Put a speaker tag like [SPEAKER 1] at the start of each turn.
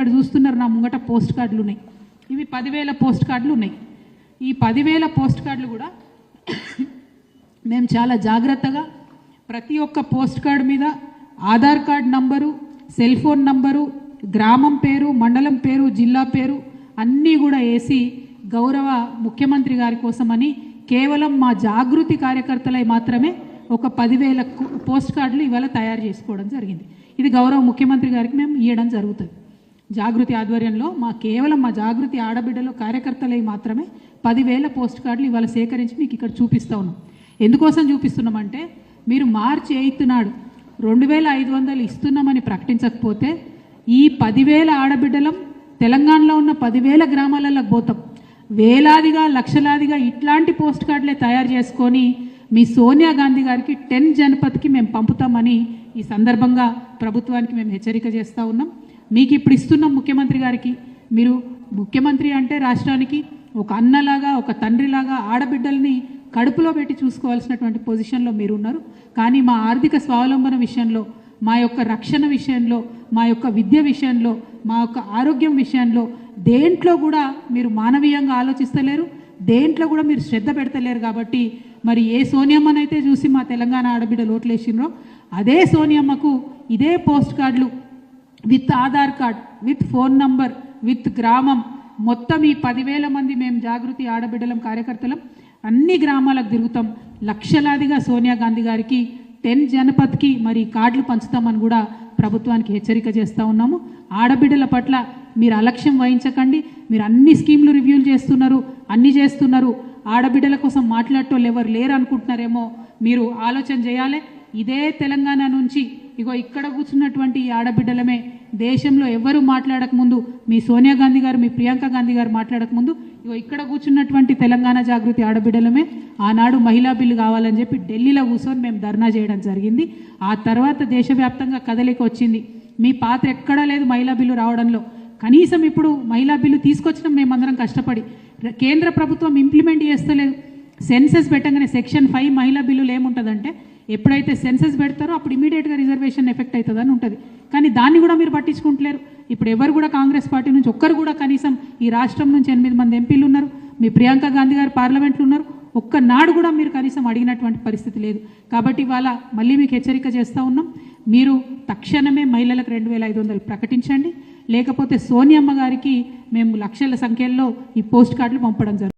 [SPEAKER 1] ఇక్కడ చూస్తున్నారు నా ముంగట పోస్ట్ కార్డులు ఉన్నాయి. ఇవి 10,000 పోస్ట్ కార్డులు ఉన్నాయి. ఈ 10,000 పోస్ట్ కార్డులు కూడా మేము చాలా జాగ్రత్తగా ప్రతి ఒక్క పోస్ట్ కార్డు మీద Aadhaar card number, cell phone number, గ్రామం పేరు, మండలం పేరు, జిల్లా పేరు అన్నీ కూడా వేసి గౌరవ ముఖ్యమంత్రి గారి కోసమని కేవలం మా జాగృతి కార్యకర్తలై మాత్రమే ఒక 10,000 పోస్ట్ కార్డులు ఇవాళ తయారు చేసుకోవడం జరిగింది. ఇది గౌరవ ముఖ్యమంత్రి గారికి మేము ఇవ్వడం జరుగుతుంది. జాగృతి ఆధ్వర్యంలో కేవలం మా జాగృతి ఆడబిడ్డలు కార్యకర్తలై మాత్రమే 10,000 పోస్ట్ కార్డులు ఇవాళ సేకరించి మీకు ఇక్కడ చూపిస్తూ ఉన్నాం. ఎందుకోసం చూపిస్తున్నామంటే మీరు మార్చి 8 నాడు 2,500 ఇస్తున్నామని ప్రకటించకపోతే ఈ 10,000 ఆడబిడ్డలం తెలంగాణలో ఉన్న 10,000 గ్రామాలలో పోతాం. వేలాదిగా లక్షలాదిగా ఇట్లాంటి పోస్ట్ కార్డులే తయారు చేసుకొని మీ సోనియా గాంధీ గారికి 10 జనపథ్కి మేము పంపుతామని ఈ సందర్భంగా ప్రభుత్వానికి మేము హెచ్చరిక చేస్తూ ఉన్నాం. మీకు ఇప్పుడు ఇస్తున్నాం ముఖ్యమంత్రి గారికి. మీరు ముఖ్యమంత్రి అంటే రాష్ట్రానికి ఒక అన్నలాగా, ఒక తండ్రిలాగా ఆడబిడ్డల్ని కడుపులో పెట్టి చూసుకోవాల్సినటువంటి పొజిషన్లో మీరు ఉన్నారు. కానీ మా ఆర్థిక స్వావలంబన విషయంలో, మా యొక్క రక్షణ విషయంలో, మా యొక్క విద్య విషయంలో, మా యొక్క ఆరోగ్యం విషయంలో దేంట్లో కూడా మీరు మానవీయంగా ఆలోచిస్తలేరు, దేంట్లో కూడా మీరు శ్రద్ధ పెడతలేరు. కాబట్టి మరి ఏ సోనియమ్మనైతే చూసి మా తెలంగాణ ఆడబిడ్డలు ఓట్లేసినో అదే సోనియమ్మకు ఇదే పోస్ట్ కార్డులు with Aadhaar card, with phone number, with గ్రామం మొత్తం ఈ 10,000 మంది మేము జాగృతి ఆడబిడ్డలం కార్యకర్తలం అన్ని గ్రామాలకు తిరుగుతాం. లక్షలాదిగా సోనియా గాంధీ గారికి 10 జనపథ్కి మరి కార్డులు పంచుతామని కూడా ప్రభుత్వానికి హెచ్చరిక చేస్తూ ఉన్నాము. ఆడబిడ్డల పట్ల మీరు అలక్ష్యం వహించకండి. మీరు అన్ని స్కీమ్లు రివ్యూలు చేస్తున్నారు, అన్నీ చేస్తున్నారు. ఆడబిడ్డల కోసం మాట్లాడటోళ్ళు ఎవరు లేరు అనుకుంటున్నారేమో. మీరు ఆలోచన చేయాలి. ఇదే తెలంగాణ నుంచి ఇగో ఇక్కడ కూర్చున్నటువంటి ఈ ఆడబిడ్డలమే దేశంలో ఎవరు మాట్లాడకముందు, మీ సోనియా గాంధీ గారు, మీ ప్రియాంక గాంధీ గారు మాట్లాడకముందు ఇగో ఇక్కడ కూర్చున్నటువంటి తెలంగాణ జాగృతి ఆడబిడ్డలమే ఆనాడు మహిళా బిల్లు కావాలని చెప్పి ఢిల్లీలో కూర్చొని మేము ధర్నా చేయడం జరిగింది. ఆ తర్వాత దేశవ్యాప్తంగా కదలిక వచ్చింది. మీ పాత్ర ఎక్కడా లేదు మహిళా బిల్లు రావడంలో. కనీసం ఇప్పుడు మహిళా బిల్లు తీసుకొచ్చినాం మేమందరం కష్టపడి. కేంద్ర ప్రభుత్వం ఇంప్లిమెంట్ చేస్తలేదు. సెన్సెస్ పెట్టగానే సెక్షన్ 5 మహిళా బిల్లులు ఏముంటుందంటే ఎప్పుడైతే సెన్సెస్ పెడతారో అప్పుడు ఇమీడియట్గా రిజర్వేషన్ ఎఫెక్ట్ అవుతుందని ఉంటుంది. కానీ దాన్ని కూడా మీరు పట్టించుకుంటలేరు. ఇప్పుడు ఎవరు కూడా కాంగ్రెస్ పార్టీ నుంచి ఒక్కరు కూడా కనీసం ఈ రాష్ట్రం నుంచి 8 మంది ఎంపీలు ఉన్నారు, మీ ప్రియాంక గాంధీ గారు పార్లమెంట్లో ఉన్నారు, ఒక్కనాడు కూడా మీరు కనీసం అడిగినటువంటి పరిస్థితి లేదు. కాబట్టి ఇవాళ మళ్ళీ మీకు హెచ్చరిక చేస్తూ ఉన్నాం. మీరు తక్షణమే మహిళలకు 2,500 ప్రకటించండి. లేకపోతే సోనియమ్మ గారికి మేము లక్షల సంఖ్యలో ఈ పోస్ట్ కార్డులు పంపడం జరుగుతుంది.